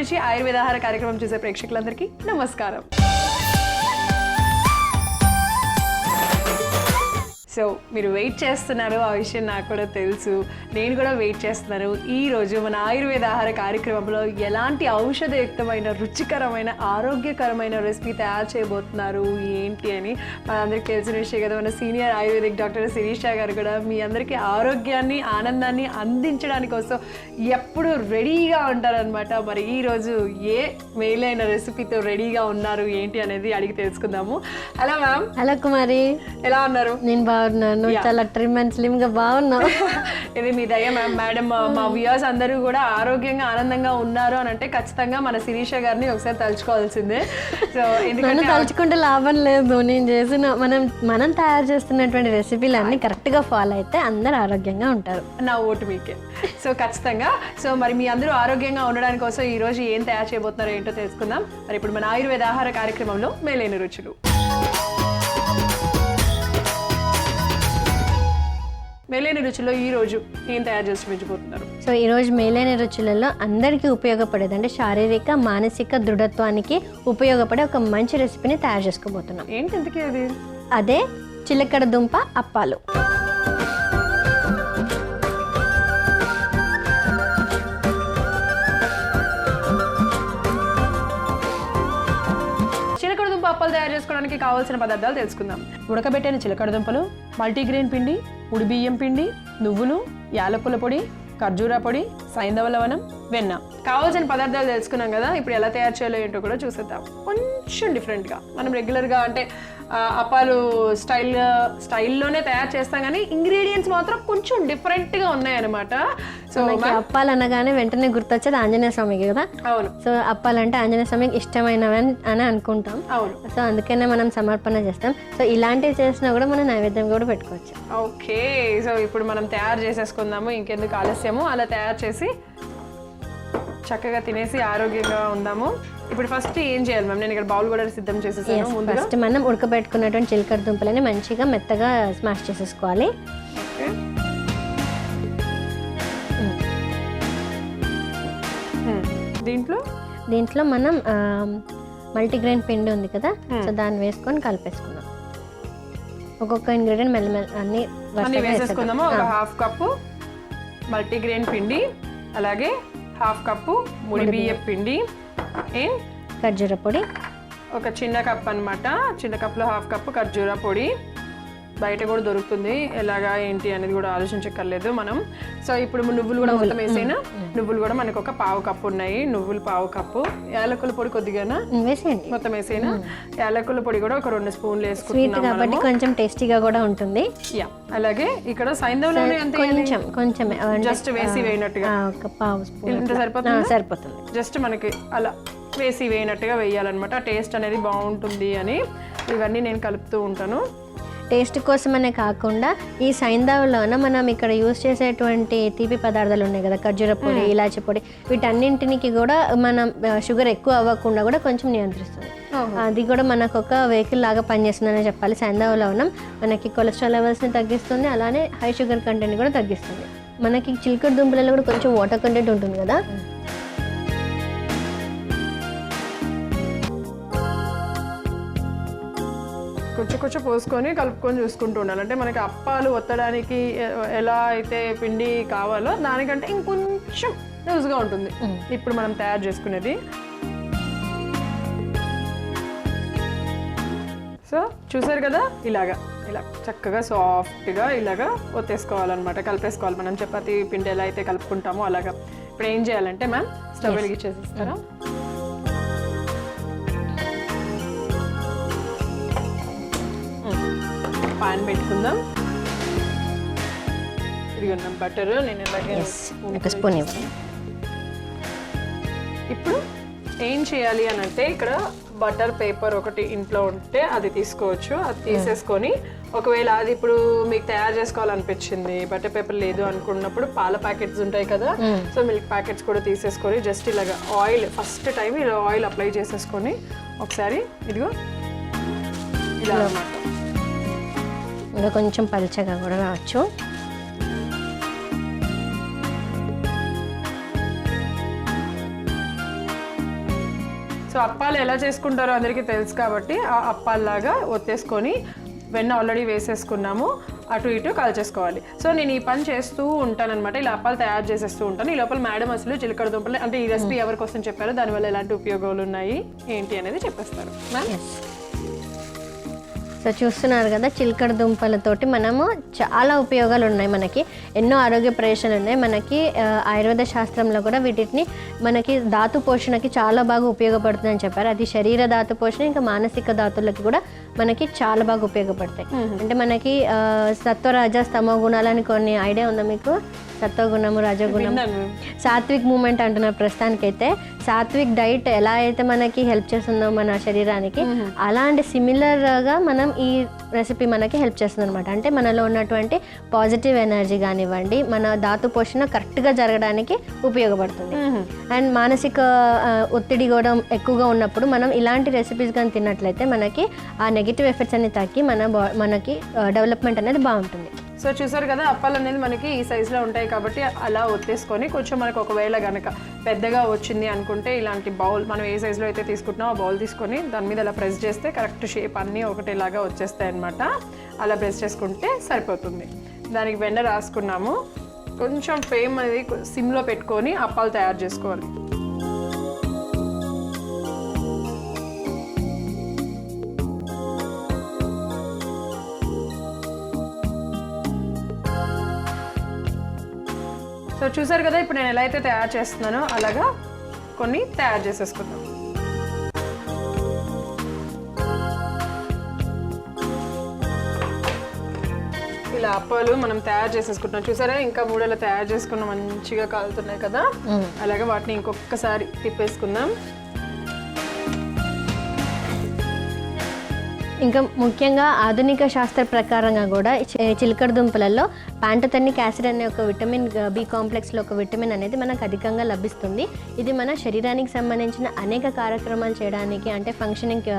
రుచి ఆయుర్వేద ఆహార కార్యక్రమం చూసే ప్రేక్షకులందరికీ నమస్కారం. సో మీరు వెయిట్ చేస్తున్నారు, ఆ విషయం నాకు కూడా తెలుసు. నేను కూడా వెయిట్ చేస్తున్నాను. ఈరోజు మన ఆయుర్వేద ఆహార కార్యక్రమంలో ఎలాంటి ఔషధయుక్తమైన రుచికరమైన ఆరోగ్యకరమైన రెసిపీ తయారు చేయబోతున్నారు ఏంటి అని మనందరికీ తెలిసిన విషయం కదా. మన సీనియర్ ఆయుర్వేదిక్ డాక్టర్ శిరీష గారు కూడా మీ అందరికీ ఆరోగ్యాన్ని ఆనందాన్ని అందించడానికి కోసం ఎప్పుడు రెడీగా ఉంటారనమాట. మరి ఈరోజు ఏ మేలైన రెసిపీతో రెడీగా ఉన్నారు ఏంటి అనేది అడిగి తెలుసుకుందాము. Hello ma'am. హలో కుమారి, ఎలా ఉన్నారు? నేను బాగున్నాను. చాలా ట్రిమ్ అండ్ స్లిమ్ గా బాగున్నావు. ఇది మీ దయ మ్యామ్. మేడం, మా వ్యూయర్స్ అందరూ కూడా ఆరోగ్యంగా ఆనందంగా ఉన్నారు అని అంటే ఖచ్చితంగా మన శిరీష గారిని ఒకసారి తలుచుకోవాల్సిందే. సో నన్ను తలుచుకుంటే లాభం లేదు. నేను చేసిన మనం తయారు చేస్తున్నటువంటి రెసిపీలు అన్ని కరెక్ట్ గా ఫాలో అయితే అందరు ఆరోగ్యంగా ఉంటారు. నా ఓటు మీకే. సో ఖచ్చితంగా. సో మరి మీ అందరూ ఆరోగ్యంగా ఉండడానికి కోసం ఈ రోజు ఏం తయారు చేయబోతున్నారో ఏంటో తెలుసుకుందాం. మరి ఇప్పుడు మన ఆయుర్వేద ఆహార కార్యక్రమంలో మేలైన రుచులు. మేలైన రుచిలో ఈ రోజు ఏం తయారు చేసి పెంచిపోతున్నారు? సో ఈ రోజు మేలైన రుచులలో అందరికీ ఉపయోగపడేది అంటే శారీరక మానసిక దృఢత్వానికి ఉపయోగపడే ఒక మంచి రెసిపీని తయారు చేసుకోబోతున్నాం. ఏంటి ఇంతకీ అది? అదే చిలకడ దుంప అప్పాలు. చిలకడ దుంప అప్పాలు తయారు చేసుకోవడానికి కావాల్సిన పదార్థాలు తెలుసుకుందాం. ఉడకబెట్టిన చిలకడ దుంపలు, మల్టీగ్రెయిన్ పిండి, ఉడి బియ్యం పిండి, నువ్వులు, యాలకుల పొడి, ఖర్జూర పొడి, సైంధవ లవణం, వెన్న. కావాల్సిన పదార్థాలు తెలుసుకున్నాం కదా. ఇప్పుడు ఎలా తయారు చేయాలో ఏంటో కూడా చూసేద్దాం. కొంచెం డిఫరెంట్గా మనం రెగ్యులర్గా అంటే అప్పాలు స్టైల్లోనే తయారు చేస్తాం, కానీ ఇంగ్రీడియంట్స్ మాత్రం కొంచెం డిఫరెంట్గా ఉన్నాయన్నమాట. సో అప్పాలు అనగానే వెంటనే గుర్తొచ్చేది ఆంజనేయ స్వామికి కదా. అవును. సో అప్పాలంటే ఆంజనేయ స్వామికి ఇష్టమైనవి అని అనుకుంటాం. అవును. సో అందుకనే మనం సమర్పణ చేస్తాం. సో ఇలాంటివి చేసినా కూడా మనం నైవేద్యం కూడా పెట్టుకోవచ్చు. ఓకే. సో ఇప్పుడు మనం తయారు చేసేసుకుందాము, ఇంకెందుకు ఆలస్యము. అలా తయారు చేసి చక్కగా తినేసి ఆరోగ్యంగా ఉందాము. ఇప్పుడు ఫస్ట్ ఏం చేయాలి మ్యామ్? నేను ఇక్కడ బౌల్ కూడా సిద్ధం చేసేసాను. ఫస్ట్ మనం ఉడకబెట్టుకున్నటువంటి చిలకడ దుంపలని మంచిగా మెత్తగా స్మాష్ చేసేసుకోవాలి. దీంట్లో మనం మల్టీగ్రెయిన్ పిండి ఉంది కదా, సో దాన్ని వేసుకొని కలిపేసుకున్నాం. ఒక్కొక్క ఇంగ్రీడియంట్ మెల్లమెల్ల అన్ని వేసేసుకుందాము. ఒక హాఫ్ కప్పు మల్టీగ్రెయిన్ పిండి, అలాగే హాఫ్ కప్పు ముడి బియ్యం పిండి, ఖర్జూర పొడి, ఒక చిన్న కప్ అనమాట. చిన్న కప్లో హాఫ్ కప్పు ఖర్జూర పొడి. బయట కూడా దొరుకుతుంది, ఎలాగా ఏంటి అనేది కూడా ఆలోచించక్కర్లేదు మనం. సో ఇప్పుడు నువ్వులు కూడా మొత్తం వేసేనా? నువ్వులు కూడా మనకు ఒక పావు కప్పు ఉన్నాయి. నువ్వులు పావు కప్పు. యాలకుల పొడి కొద్దిగానా వేసేయండి, మొత్తం వేసేనా? యాలకుల పొడి కూడా ఒక 2 స్పూన్లు వేసుకుంటున్నాం కాబట్టి కొంచెం టేస్టీగా కూడా ఉంటుంది. యా. అలాగే ఇక్కడ సైంధవంలోనే కొంచెం జస్ట్ వేసి వేయనట్టుగా ఒక పావు స్పూన్ ఇంత సరిపోతుంది. జస్ట్ మనకి అలా వేసి వేయనట్టుగా వేయాలన్నమాట. టేస్ట్ అనేది బాగుంటుంది అని ఇవన్నీ నేను కలుపుతూ ఉంటాను. టేస్ట్ కోసమనే కాకుండా ఈ సైంధవలోన మనం ఇక్కడ యూజ్ చేసేటువంటి తీపి పదార్థాలు ఉన్నాయి కదా, ఖర్జూర పొడి, ఇలాచి పొడి, వీటన్నింటికి కూడా మనం షుగర్ ఎక్కువ అవ్వకుండా కూడా కొంచెం నియంత్రిస్తుంది. అది కూడా మనకు ఒక వెహికల్ లాగా పనిచేస్తుందని చెప్పాలి. సైంధవ లవణం మనకి కొలెస్ట్రాల్ లెవెల్స్ని తగ్గిస్తుంది, అలానే హై షుగర్ కంటెంట్ కూడా తగ్గిస్తుంది. మనకి చిలకడ దుంపలలో కూడా కొంచెం వాటర్ కంటెంట్ ఉంటుంది కదా. కొంచెం పోసుకొని కలుపుకొని చూసుకుంటూ ఉండాలి. అంటే మనకి అప్పాలు ఒత్తడానికి ఎలా అయితే పిండి కావాలో దానికంటే ఇంకొంచెం లూజ్గా ఉంటుంది ఇప్పుడు మనం తయారు చేసుకునేది. సో చూసారు కదా, ఇలా చక్కగా సాఫ్ట్గా ఇలాగా ఒత్తేసుకోవాలన్నమాట, కలిపేసుకోవాలి. మనం చపాతీ పిండి ఎలా అయితే కలుపుకుంటామో అలాగా. ఇప్పుడు ఏం చేయాలంటే మ్యామ్, స్టవ్ వెలిగించేసిస్తారా? పాన్ పెట్టుకుందాం. ఇదిగోండి బటర్, నేను ఇలాగే ఒక స్పూన్ ఇవ్వండి. ఇప్పుడు ఏం చేయాలి అని అంటే, ఇక్కడ బటర్ పేపర్ ఒకటి ఇంట్లో ఉంటే అది తీసుకోవచ్చు. అది తీసేసుకొని ఒకవేళ అది ఇప్పుడు మీకు తయారు చేసుకోవాలనిపించింది, బటర్ పేపర్ లేదు అనుకున్నప్పుడు పాల ప్యాకెట్స్ ఉంటాయి కదా, సో మిల్క్ ప్యాకెట్స్ కూడా తీసేసుకొని జస్ట్ ఇలాగా ఆయిల్ ఫస్ట్ టైం ఇలా ఆయిల్ అప్లై చేసేసుకొని ఒకసారి ఇదిగో ఇలా అన్నమాట. ఇంకా కొంచెం పల్చగా కూడా రావచ్చు. సో అప్పాలు ఎలా చేసుకుంటారో అందరికీ తెలుసు కాబట్టి ఆ అప్పాల్లాగా ఒత్తేసుకొని వెన్న ఆల్రెడీ వేసేసుకున్నాము, అటు ఇటు కాల్చేసుకోవాలి. సో నేను ఈ పని చేస్తూ ఉంటానన్నమాట, ఇలా అప్పాలు తయారు చేసేస్తూ ఉంటాను. ఈ లోపల మేడం అసలు చిలకడ దుంపలు అంటే ఈ రెసిపీ ఎవరి కోసం చెప్పారో, దానివల్ల ఎలాంటి ఉపయోగాలు ఉన్నాయి ఏంటి అనేది చెప్పేస్తారు మ్యామ్. సో చూస్తున్నారు కదా, చిలకడ దుంపలతోటి మనము చాలా ఉపయోగాలు ఉన్నాయి, మనకి ఎన్నో ఆరోగ్య ప్రయోజనాలు ఉన్నాయి. మనకి ఆయుర్వేద శాస్త్రంలో కూడా వీటిని మనకి ధాతు పోషణకి చాలా బాగా ఉపయోగపడుతుందని చెప్పారు. అది శరీర ధాతు పోషణ, ఇంకా మానసిక ధాతులకి కూడా మనకి చాలా బాగా ఉపయోగపడతాయి. అంటే మనకి సత్వరాజ స్తమో గుణాలని కొన్ని ఐడియా ఉందా మీకు? సత్వగుణము, రజగుణం, సాత్విక్ మూమెంట్ అంటున్నారు ప్రస్తుతానికైతే. సాత్విక్ డైట్ ఎలా అయితే మనకి హెల్ప్ చేస్తుందో మన శరీరానికి, అలాంటి సిమిలర్గా మనం ఈ రెసిపీ మనకి హెల్ప్ చేస్తుంది అనమాట. అంటే మనలో ఉన్నటువంటి పాజిటివ్ ఎనర్జీ కానివ్వండి, మన ధాతు పోషణ కరెక్ట్గా జరగడానికి ఉపయోగపడుతుంది. అండ్ మానసిక ఒత్తిడి కూడా ఎక్కువగా ఉన్నప్పుడు మనం ఇలాంటి రెసిపీస్ కానీ తిన్నట్లయితే మనకి ఆ నెగిటివ్ ఎఫెక్ట్స్ అన్ని తగ్గి మనకి డెవలప్మెంట్ అనేది బాగుంటుంది. సో చూసారు కదా, అప్పాలు అనేది మనకి ఈ సైజులో ఉంటాయి కాబట్టి అలా ఒత్తేసుకొని కొంచెం మనకు ఒకవేళ కనుక పెద్దగా వచ్చింది అనుకుంటే ఇలాంటి బౌల్, మనం ఏ సైజులో అయితే తీసుకుంటున్నామో ఆ బౌల్ తీసుకొని దాని మీద అలా ప్రెస్ చేస్తే కరెక్ట్ షేప్ అన్నీ ఒకటేలాగా వచ్చేస్తాయి అనమాట. అలా ప్రెస్ చేసుకుంటే సరిపోతుంది. దానికి వెన్న రాసుకున్నాము. కొంచెం ఫ్లేమ్ అనేది సిమ్లో పెట్టుకొని అప్పాలు తయారు చేసుకోవాలి. సో చూసారు కదా, ఇప్పుడు నేను ఎలా అయితే తయారు చేస్తున్నానో అలాగా కొన్ని తయారు చేసేసుకుందాం. ఇలా అప్పాలు మనం తయారు చేసేసుకుంటున్నాం. చూసారా, ఇంకా మూడేలా తయారు చేసుకున్నాం, మంచిగా కాలుతున్నాయి కదా. అలాగే వాటిని ఇంకొకసారి తిప్పేసుకుందాం. ఇంకా ముఖ్యంగా ఆధునిక శాస్త్ర ప్రకారంగా కూడా చిలకడ దుంపలలో ప్యాంటోథెనిక్ యాసిడ్ అనే ఒక విటమిన్, బి కాంప్లెక్స్లో ఒక విటమిన్ అనేది మనకు అధికంగా లభిస్తుంది. ఇది మన శరీరానికి సంబంధించిన అనేక కార్యక్రమాలు చేయడానికి, అంటే ఫంక్షనింగ్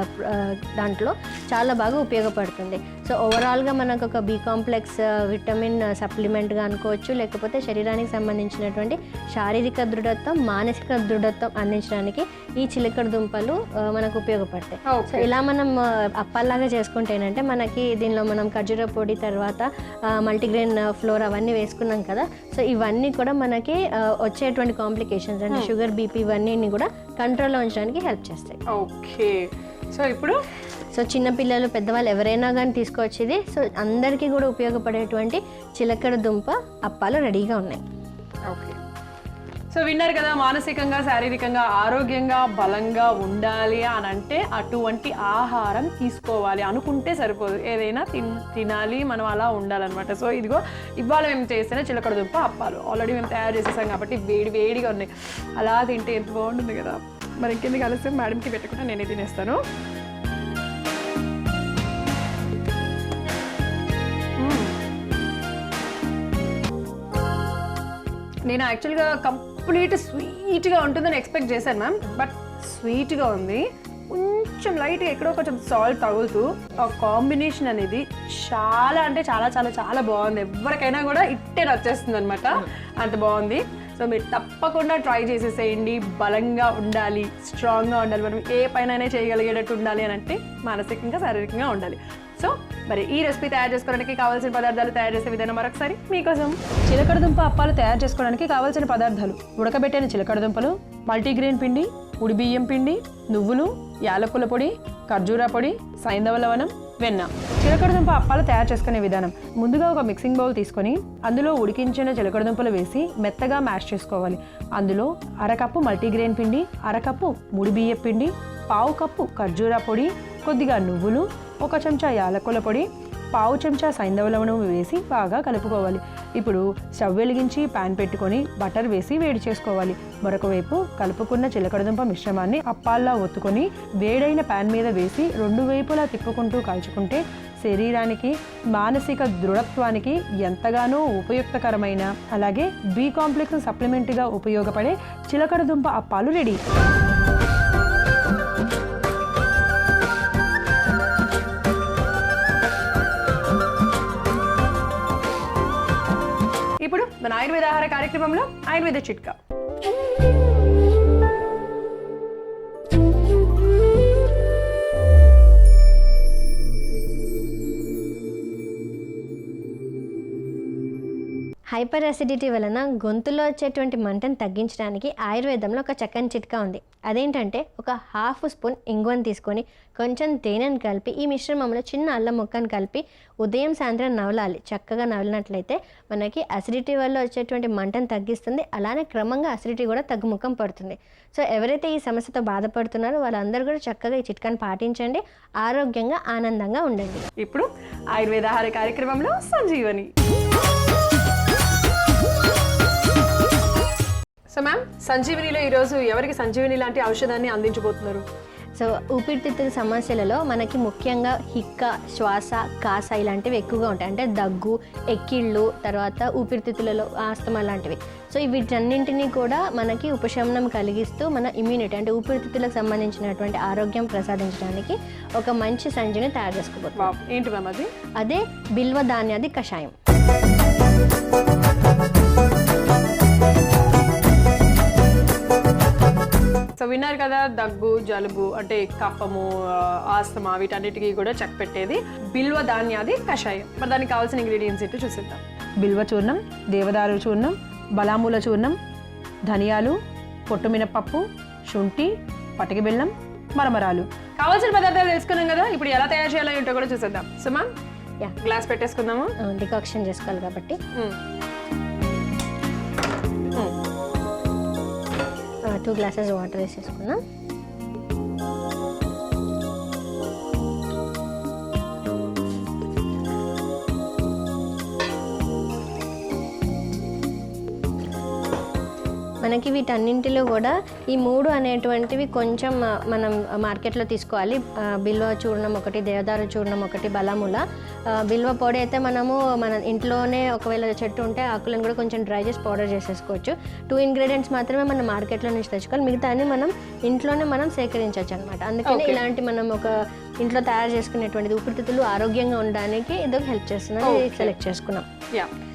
దాంట్లో చాలా బాగా ఉపయోగపడుతుంది. సో ఓవరాల్గా మనకు ఒక బి కాంప్లెక్స్ విటమిన్ సప్లిమెంట్గా అనుకోవచ్చు, లేకపోతే శరీరానికి సంబంధించినటువంటి శారీరక దృఢత్వం, మానసిక దృఢత్వం అందించడానికి ఈ చిలకడ దుంపలు మనకు ఉపయోగపడతాయి. సో ఇలా మనం అప్పాల్లాగా చేసుకుంటే ఏంటంటే మనకి దీనిలో మనం ఖర్జూర పొడి, తర్వాత మల్టీగ్రెయిన్ ఫ్లోర్ అవన్నీ వేసుకున్నాం కదా. సో ఇవన్నీ కూడా మనకి వచ్చేటువంటి కాంప్లికేషన్స్ అంటే షుగర్, బీపీ ఇవన్నీ కూడా కంట్రోల్లో ఉంచడానికి హెల్ప్ చేస్తాయి. ఓకే. సో చిన్నపిల్లలు, పెద్దవాళ్ళు ఎవరైనా కానీ తీసుకోవచ్చు ఇది. సో అందరికీ కూడా ఉపయోగపడేటువంటి చిలకడ దుంప అప్పాలు రెడీగా ఉన్నాయి. ఓకే. సో విన్నారు కదా, మానసికంగా, శారీరకంగా ఆరోగ్యంగా, బలంగా ఉండాలి అని అంటే అటువంటి ఆహారం తీసుకోవాలి అనుకుంటే సరిపోదు, ఏదైనా తినాలి, మనం అలా ఉండాలన్నమాట. సో ఇదిగో ఇవాళ మేము చేసిన చిలకడ దుంప అప్పాలు ఆల్రెడీ మేము తయారు చేసేసాం కాబట్టి వేడిగా ఉన్నాయి. అలా తింటే ఎంత బాగుంటుంది కదా. మరి ఇంకెందుకు ఆలస్యం, మేడంకి పెట్టుకుంటే నేనే తినేస్తాను. నేను యాక్చువల్గా కంప్లీట్ స్వీట్గా ఉంటుందని ఎక్స్పెక్ట్ చేశాను మ్యామ్, బట్ స్వీట్గా ఉంది. కొంచెం లైట్గా ఎక్కడో కొంచెం సాల్ట్ తగులుతూ ఆ కాంబినేషన్ అనేది చాలా అంటే చాలా చాలా చాలా బాగుంది. ఎవరికైనా కూడా ఇట్టే నచ్చేస్తుంది అనమాట, అంత బాగుంది. సో మీరు తప్పకుండా ట్రై చేసేసేయండి. బలంగా ఉండాలి, స్ట్రాంగ్గా ఉండాలి, మనం ఏ పైన చేయగలిగేటట్టు ఉండాలి అని అంటే మానసికంగా, శారీరకంగా ఉండాలి. సో మరి ఈ రెసిపీ తయారు చేసుకోవడానికి కావాల్సిన పదార్థాలు, తయారు చేసే విధానం మరొకసారి మీకోసం. చిలకడ దుంప అప్పాలు తయారు చేసుకోవడానికి కావాల్సిన పదార్థాలు: ఉడకబెట్టిన చిలకడ దుంపలు, మల్టీగ్రెయిన్ పిండి, ఉడి బియ్యం పిండి, నువ్వులు, యాలకుల పొడి, ఖర్జూర పొడి, సైంధవ లవణం, వెన్న. చిలకడ దుంప అప్పాలు తయారు చేసుకునే విధానం: ముందుగా ఒక మిక్సింగ్ బౌల్ తీసుకొని అందులో ఉడికించిన చిలకడ దుంపలు వేసి మెత్తగా మ్యాష్ చేసుకోవాలి. అందులో అరకప్పు మల్టీగ్రెయిన్ పిండి, అరకప్పు ముడి బియ్యం పిండి, పావు కప్పు ఖర్జూర పొడి, కొద్దిగా నువ్వులు, ఒక చెంచా యాలకుల పొడి, పావు చెంచా సైంధవ లవణం వేసి బాగా కలుపుకోవాలి. ఇప్పుడు స్టవ్ వెలిగించి ప్యాన్ పెట్టుకొని బటర్ వేసి వేడి చేసుకోవాలి. మరొక వైపు కలుపుకున్న చిలకడదుంప మిశ్రమాన్ని అప్పాల్లా ఒత్తుకొని వేడైన ప్యాన్ మీద వేసి రెండు వైపులా తిప్పుకుంటూ కాల్చుకుంటే శరీరానికి, మానసిక దృఢత్వానికి ఎంతగానో ఉపయుక్తకరమైన, అలాగే బి కాంప్లెక్స్ సప్లిమెంట్గా ఉపయోగపడే చిలకడదుంప అప్పాలు రెడీ. ఇప్పుడు మన ఆయుర్వేద ఆహార కార్యక్రమంలో ఆయుర్వేద చిట్కా. హైపర్ అసిడిటీ వలన గొంతులో వచ్చేటువంటి మంటను తగ్గించడానికి ఆయుర్వేదంలో ఒక చక్కని చిట్కా ఉంది. అదేంటంటే ఒక హాఫ్ స్పూన్ ఇంగువను తీసుకొని కొంచెం తేనెను కలిపి ఈ మిశ్రమంలో చిన్న అల్లం ముక్కను కలిపి ఉదయం సాయంత్రం నవలాలి. చక్కగా నవలినట్లయితే మనకి అసిడిటీ వల్ల వచ్చేటువంటి మంటను తగ్గిస్తుంది. అలానే క్రమంగా అసిడిటీ కూడా తగ్గుముఖం పడుతుంది. సో ఎవరైతే ఈ సమస్యతో బాధపడుతున్నారో వాళ్ళందరూ కూడా చక్కగా ఈ చిట్కాను పాటించండి. ఆరోగ్యంగా ఆనందంగా ఉండండి. ఇప్పుడు ఆయుర్వేద ఆహార కార్యక్రమంలో సంజీవని. సో మ్యామ్, సంజీవనిలో ఈరోజు ఎవరికి సంజీవని లాంటి ఔషధాన్ని అందించబోతున్నారు? సో ఊపిరితిత్తుల సమస్యలలో మనకి ముఖ్యంగా హిక్క, శ్వాస, కాస ఇలాంటివి ఎక్కువగా ఉంటాయి. అంటే దగ్గు, ఎక్కిళ్ళు, తర్వాత ఊపిరితిత్తులలో ఆస్తమా లాంటివి. సో వీటన్నింటినీ కూడా మనకి ఉపశమనం కలిగిస్తూ మన ఇమ్యూనిటీ అంటే ఊపిరితిత్తులకు సంబంధించినటువంటి ఆరోగ్యం ప్రసాదించడానికి ఒక మంచి సంజిని తయారు చేసుకోబోతున్నాం. ఏంటి మ్యామ్ అది? అదే బిల్వ ధాన్యాది కషాయం. సో విన్నారు కదా, దగ్గు, జలుబు అంటే కఫము, ఆస్తమా వీటన్నిటికీ కూడా చెక్ పెట్టేది బిల్వ ధాన్యాది కషాయం. మరి దానికి కావాల్సిన ఇంగ్రీడియంట్స్ ఏంటో చూసేద్దాం. బిల్వ చూర్ణం, దేవదారు చూర్ణం, బలామూల చూర్ణం, ధనియాలు, పొట్టు మినపప్పు, శుంఠి, పటిక బెల్లం, మరమరాలు. కావాల్సిన పదార్థాలు తెలుసుకున్నాం కదా, ఇప్పుడు ఎలా తయారు చేయాలో ఏంటో కూడా చూసేద్దాం. సుమా, గ్లాస్ పెట్టేసుకుందాము. డికాక్షన్ చేసుకోవాలి కాబట్టి 2 గ్లాసెస్ వాటర్ వేసేసుకున్నాం. మనకి వీటన్నింటిలో కూడా ఈ 3 అనేటువంటివి కొంచెం మనం మార్కెట్లో తీసుకోవాలి. బిల్వ చూర్ణం ఒకటి, దేవదారు చూర్ణం ఒకటి, బలాముల. బిల్వ పొడి అయితే మనము మన ఇంట్లోనే ఒకవేళ చెట్టు ఉంటే ఆకులను కూడా కొంచెం డ్రై చేసి పౌడర్ చేసేసుకోవచ్చు. 2 ఇంగ్రీడియంట్స్ మాత్రమే మనం మార్కెట్లో నుంచి తెచ్చుకోవాలి. మిగతా అన్ని మనం ఇంట్లోనే మనం సేకరించవచ్చు అనమాట. అందుకని ఇలాంటి మనం ఒక ఇంట్లో తయారు చేసుకునేటువంటిది ఊపిరితిత్తులు ఆరోగ్యంగా ఉండడానికి ఇదొక హెల్ప్ చేస్తున్నాం. సెలెక్ట్ చేసుకున్నాం.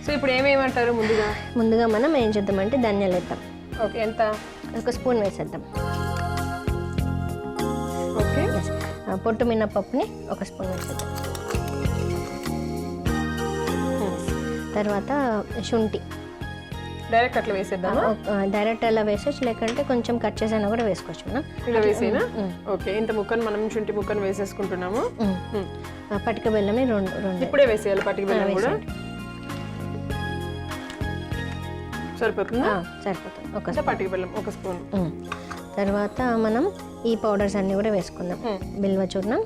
సో ఇప్పుడు ఏమేమంటారు? ముందుగా మనం ఏం చేద్దామంటే ధనియాలు వేద్దాం. ఓకే, ఎంత? 1 స్పూన్ వేసేద్దాం. ఓకే. పొట్టు మినపప్పుని 1 స్పూన్ వేసేద్దాం. తర్వాత శుంఠి డైరెక్ట్ అట్లా వేసేద్దామా? డైరెక్ట్ అలా వేసేసి, లేకంటే కొంచెం కట్ చేసైనా కూడా వేసుకోవచ్చు మనం. ఇలా వేసేనా? ఓకే, ఇంత ముక్కను మనం శుంఠి ముక్కను వేసేసుకుంటున్నాము. పటిక బెల్లంని 2 ఇప్పుడే వేసేయాలి. పటిక బెల్లం కూడా సరిపోతుందా? సరిపోతుంది. పటిక బెల్లం 1 స్పూన్. తర్వాత మనం ఈ పౌడర్స్ అన్ని కూడా వేసుకుందాం. బిల్వ చూర్ణం,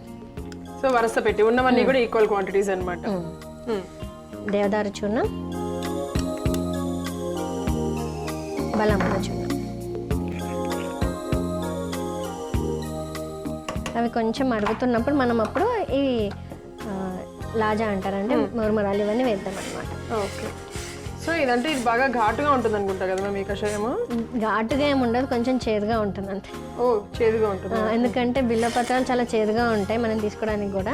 సో వరుస పెట్టి ఉన్నవన్నీ కూడా ఈక్వల్ క్వాంటిటీస్ అన్నమాట. దేవదారు చూర్ణం, బలాముల చూర్ణం. అవి కొంచెం అడుగుతున్నప్పుడు మనం అప్పుడు ఈ లాజా అంటారంటే మురమరాలు ఇవన్నీ వేద్దాం అనమాట. ఓకే. సో ఇదంటే ఇది బాగా ఘాటుగా ఉంటుంది అనుకుంటా కదా మీ కషాయము? ఘాటుగా ఏమి ఉండదు, కొంచెం చేదుగా ఉంటుంది అంతే. ఓ, చేదుగా ఉంటుంది. ఎందుకంటే బిల్వపత్రాలు చాలా చేదుగా ఉంటాయి మనం తీసుకోవడానికి కూడా.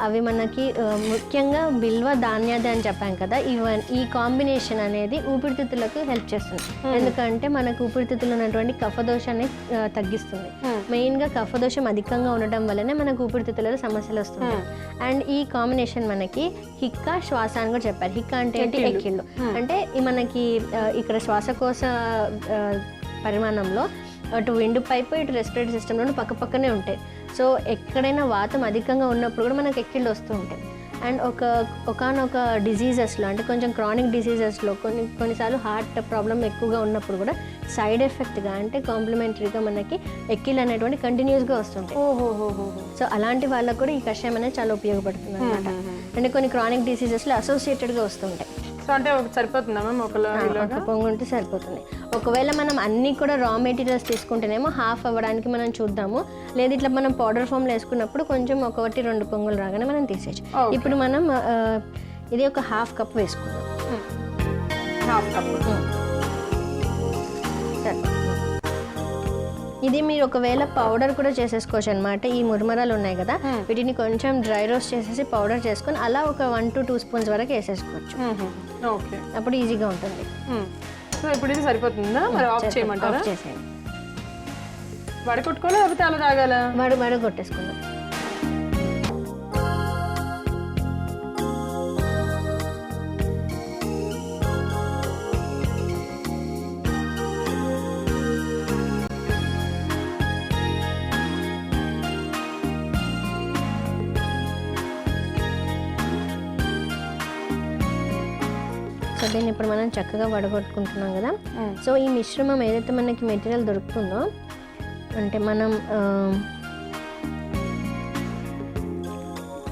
అవి మనకి ముఖ్యంగా బిల్వ ధాన్యాది అని చెప్పాం కదా, ఈ కాంబినేషన్ అనేది ఊపిరితిత్తులకు హెల్ప్ చేస్తుంది. ఎందుకంటే మనకు ఊపిరితిత్తులు ఉన్నటువంటి కఫదోషాన్ని తగ్గిస్తుంది. మెయిన్గా కఫదోషం అధికంగా ఉండటం వల్లనే మనకు ఊపిరితిత్తులలో సమస్యలు వస్తున్నాయి. అండ్ ఈ కాంబినేషన్ మనకి హిక్క, శ్వాస అని కూడా చెప్పారు. హిక్క అంటే ఏంటి? ఎక్కిళ్ళు. అంటే మనకి ఇక్కడ శ్వాసకోశ పరిమాణంలో అటు విండ్ పైప్, ఇటు రెస్పిరేటరీ సిస్టంలోనూ పక్కపక్కనే ఉంటాయి. సో ఎక్కడైనా వాతం అధికంగా ఉన్నప్పుడు కూడా మనకు ఎక్కిళ్ళు వస్తూ ఉంటాయి. అండ్ ఒకనొక డిజీజెస్లో అంటే కొంచెం క్రానిక్ డిసీజెస్లో కొన్నిసార్లు హార్ట్ ప్రాబ్లం ఎక్కువగా ఉన్నప్పుడు కూడా సైడ్ ఎఫెక్ట్గా అంటే కాంప్లిమెంటరీగా మనకి ఎక్కిళ్ళు అనేటువంటి కంటిన్యూస్గా వస్తుంటాయి. సో అలాంటి వాళ్ళకు కూడా ఈ కషాయం అనేది చాలా ఉపయోగపడుతుంది అనమాట. అంటే కొన్ని క్రానిక్ డిసీజెస్లో అసోసియేటెడ్గా వస్తుంటాయి. సో అంటే సరిపోతుందా మ్యామ్? ఒక పొంగు ఉంటే సరిపోతుంది. ఒకవేళ మనం అన్నీ కూడా రా మెటీరియల్స్ తీసుకుంటేనేమో హాఫ్ అవ్వడానికి మనం చూద్దాము. లేదు ఇట్లా మనం పౌడర్ ఫామ్లో వేసుకున్నప్పుడు కొంచెం 1-2 పొంగులు రాగానే మనం తీసేయచ్చు. ఇప్పుడు మనం ఇది ఒక హాఫ్ కప్ వేసుకుందాం. హాఫ్ కప్ సరే. ఇది మీరు ఒకవేళ పౌడర్ కూడా చేసేసుకోవచ్చు అనమాట. ఈ మురమరాలు ఉన్నాయి కదా, వీటిని కొంచెం డ్రై రోస్ట్ చేసేసి పౌడర్ చేసుకొని అలా ఒక 1-2 స్పూన్స్ వరకు వేసేసుకోవచ్చు. ఓకే, అప్పుడు ఈజీగా ఉంటుంది. సో ఇప్పుడు ఇది సరిపోతుందా? మరి ఆఫ్ చేయమంటారా? చేసేయండి. వడకొట్టుకోవాలా లేకపోతే అలా తాగాలా? వడగొట్టేసుకుందాం. సో దీన్ని ఇప్పుడు మనం చక్కగా వడగొట్టుకుంటున్నాం కదా. సో ఈ మిశ్రమం ఏదైతే మనకి మెటీరియల్ దొరుకుతుందో, అంటే మనం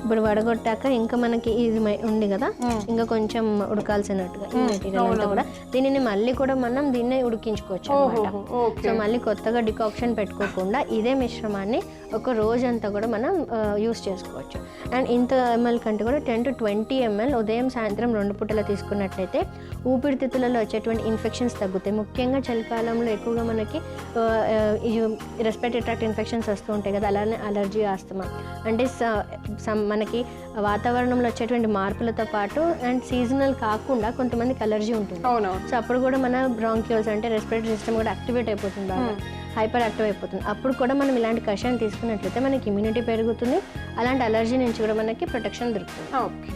ఇప్పుడు వడగొట్టాక ఇంకా మనకి ఇది ఉంది కదా, ఇంకా కొంచెం ఉడకాల్సినట్టుగా ఈ మెటీరియల్ అంతా కూడా, దీనిని మళ్ళీ కూడా మనం దీన్ని ఉడికించుకోవచ్చు అనమాట. సో మళ్ళీ కొత్తగా డికాక్షన్ పెట్టుకోకుండా ఇదే మిశ్రమాన్ని ఒక రోజంతా కూడా మనం యూస్ చేసుకోవచ్చు. అండ్ ఇంత ఎంఎల్ కంటే కూడా 10 to 20 ml ఉదయం సాయంత్రం 2 పూటలు తీసుకున్నట్లయితే ఊపిరితిత్తులలో వచ్చేటువంటి ఇన్ఫెక్షన్స్ తగ్గుతాయి. ముఖ్యంగా చలికాలంలో ఎక్కువగా మనకి రెస్పిరేటరీ ట్రాక్ట్ ఇన్ఫెక్షన్స్ వస్తూ ఉంటాయి కదా, అలానే అలర్జీ, ఆస్తమా, అంటే మనకి వాతావరణంలో వచ్చేటువంటి మార్పులతో పాటు అండ్ సీజనల్ కాకుండా కొంతమందికి అలర్జీ ఉంటుంది. సో అప్పుడు కూడా మన బ్రాంక్యూల్స్ అంటే రెస్పిరేటరీ సిస్టమ్ కూడా యాక్టివేట్ అయిపోతుంది, బాగా హైపర్ యాక్టివ్ అయిపోతుంది. అప్పుడు కూడా మనం ఇలాంటి కషాయం తీసుకున్నట్లయితే మనకి ఇమ్యూనిటీ పెరుగుతుంది, అలాంటి అలర్జీ నుంచి కూడా మనకి ప్రొటెక్షన్ దొరుకుతుంది. ఓకే.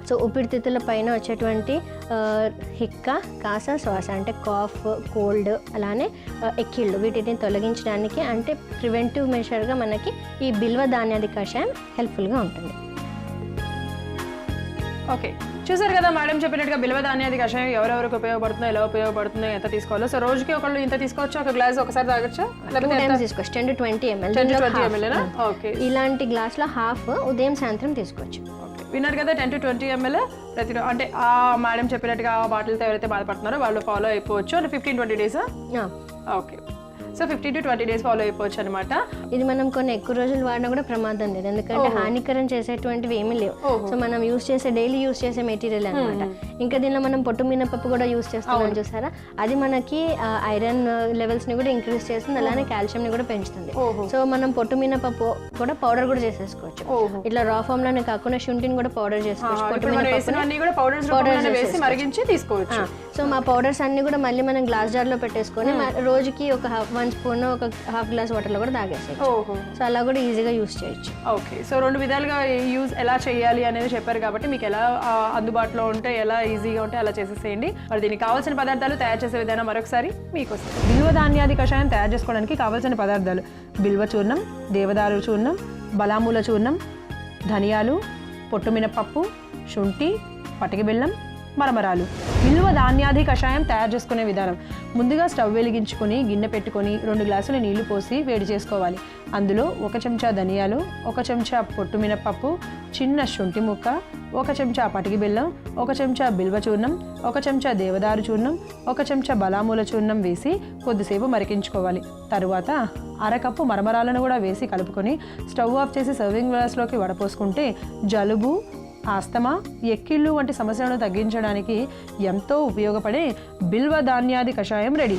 సో ఊపిరితిత్తుల పైన వచ్చేటువంటి హిక్క, కాస, శ్వాస అంటే కాఫ్, కోల్డ్, అలానే ఎక్కిళ్ళు, వీటిని తొలగించడానికి అంటే ప్రివెంటివ్ మెషర్గా మనకి ఈ బిల్వ ధాన్యాది కషాయం హెల్ప్ఫుల్గా ఉంటుంది. ఓకే, చూసారు కదా మేడం చెప్పినట్టుగా బిల్వ ధాన్యాది కషాయం ఎవరెవరికి ఉపయోగపడుతుందో, ఎలా ఉపయోగపడుతుందో, ఎంత తీసుకోవాలో. సో రోజుకి ఒకళ్ళు ఇంత తీసుకోవచ్చు, ఒక గ్లాస్ ఒకసారి తాగొచ్చా? 2 times తీసుకోవచ్చు, 10 to 20 ml. 10 to 20 ml. Okay, ఇలాంటి గ్లాస్లో హాఫ్ ఉదయం సాయంత్రం తీసుకోవచ్చు. విన్నారు కదా, 10 to 20 ml ప్రతి, అంటే ఆ మేడం చెప్పినట్టుగా ఆ బాటిల్తో ఎవరైతే బాధపడుతున్నారో వాళ్ళు ఫాలో అయిపోవచ్చు. అంటే 15-20 days. Okay, so 15 to 20 days follow అయిపోవచ్చు అనమాట. ఇది మనం కొన్ని ఎక్కువ రోజులు వాడినా కూడా ప్రమాదం లేదు, ఎందుకంటే హానికరం చేసేటువంటివి ఏమీ లేవు. సో మనం యూస్ చేసే డైలీ యూస్ చేసే మెటీరియల్ అనమాట. ఇంకా దీనిలో మనం పొట్టు మినపప్పు కూడా యూస్ చేస్తామని చూసారా, అది మనకి ఐరన్ లెవెల్స్ ని కూడా ఇంక్రీజ్ చేస్తుంది, అలానే కాల్షియం ని కూడా పెంచుతుంది. సో మనం పొట్టు మినపప్పు కూడా పౌడర్ కూడా చేసేసుకోవచ్చు. ఇట్లా రా ఫామ్ లోనే కాకుండా శుంఠిని కూడా పౌడర్ చేసుకోవచ్చు, పొట్టు పౌడర్ వేసి మరిగించి తీసుకోవచ్చు. సో మా పౌడర్స్ అన్ని కూడా మళ్ళీ మనం గ్లాస్ జార్ లో పెట్టేసుకొని రోజుకి ఒక 1 స్పూన్ ఒక హాఫ్ గ్లాస్ వాటర్ లో కూడా తాగేసేయచ్చు. సో అలా కూడా ఈజీగా యూస్ చేయొచ్చు. ఓకే, సో 2 విధాలుగా యూజ్ ఎలా చేయాలి అనేది చెప్పారు కాబట్టి మీకు ఎలా అందుబాటులో ఉంటే, ఎలా ఈజీగా ఉంటే అలా చేసేసేయండి. మరి దీనికి కావాల్సిన పదార్థాలు, తయారు చేసే విధానం మరొకసారి మీకోసం. బిల్వ ధాన్యాది కషాయం తయారు చేసుకోవడానికి కావాల్సిన పదార్థాలు: బిల్వ చూర్ణం, దేవదారు చూర్ణం, బలామూల చూర్ణం, ధనియాలు, పొట్టు మినపప్పు, శుంఠి, పటిక బెల్లం, మరమరాలు. బిల్వ ధాన్యాది కషాయం తయారు చేసుకునే విధానం: ముందుగా స్టవ్ వెలిగించుకొని గిన్నె పెట్టుకొని 2 గ్లాసుల నీళ్లు పోసి వేడి చేసుకోవాలి. అందులో 1 చెంచా ధనియాలు, 1 చెంచా పొట్టు మినపప్పు, చిన్న శుంఠి ముక్క, 1 చెంచా పటిక బెల్లం, 1 చెంచా బిల్వ చూర్ణం, 1 చెంచా దేవదారు చూర్ణం, 1 చెంచా బలామూల చూర్ణం వేసి కొద్దిసేపు మరిగించుకోవాలి. తరువాత 1/2 కప్పు మరమరాలను కూడా వేసి కలుపుకొని స్టవ్ ఆఫ్ చేసి సర్వింగ్ గ్లాస్లోకి వడపోసుకుంటే జలుబు, ఆస్తమా, ఎక్కిళ్ళు వంటి సమస్యలను తగ్గించడానికి ఎంతో ఉపయోగపడే బిల్వ ధాన్యాది కషాయం ready.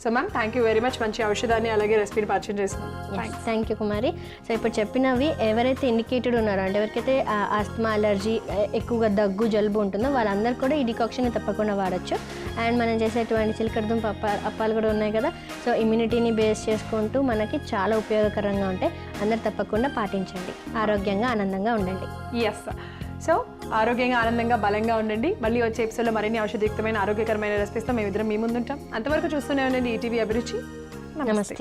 So ma'am, thank you very much. మంచి ఔషధాన్ని అలాగే రెసిపీని పరిచయం చేస్తున్నాం. Thank you Kumari. సో ఇప్పుడు చెప్పినవి ఎవరైతే ఇండికేటెడ్ ఉన్నారో, అంటే ఎవరికైతే ఆస్తమా, అలర్జీ, ఎక్కువగా దగ్గు, జలుబు ఉంటుందో వాళ్ళందరూ కూడా ఈ డికాక్షన్ తప్పకుండా వాడచ్చు. అండ్ మనం చేసేటువంటి చిలకడదుంప అప్పాలు కూడా ఉన్నాయి కదా, సో ఇమ్యూనిటీని బేస్ చేసుకుంటూ మనకి చాలా ఉపయోగకరంగా ఉంటాయి. అందరు తప్పకుండా పాటించండి. ఆరోగ్యంగా, ఆనందంగా ఉండండి. ఎస్, సో ఆరోగ్యంగా, ఆనందంగా, బలంగా ఉండండి. మళ్ళీ వచ్చే ఎపిసోడ్లో మరిన్ని ఔషధయుక్తమైన ఆరోగ్యకరమైన రెసిపీస్తో మేమిద్దరం మీ ముందుంటాం. అంతవరకు చూస్తూనే ఉండండి ఈటీవీ అభిరుచి. నమస్తే.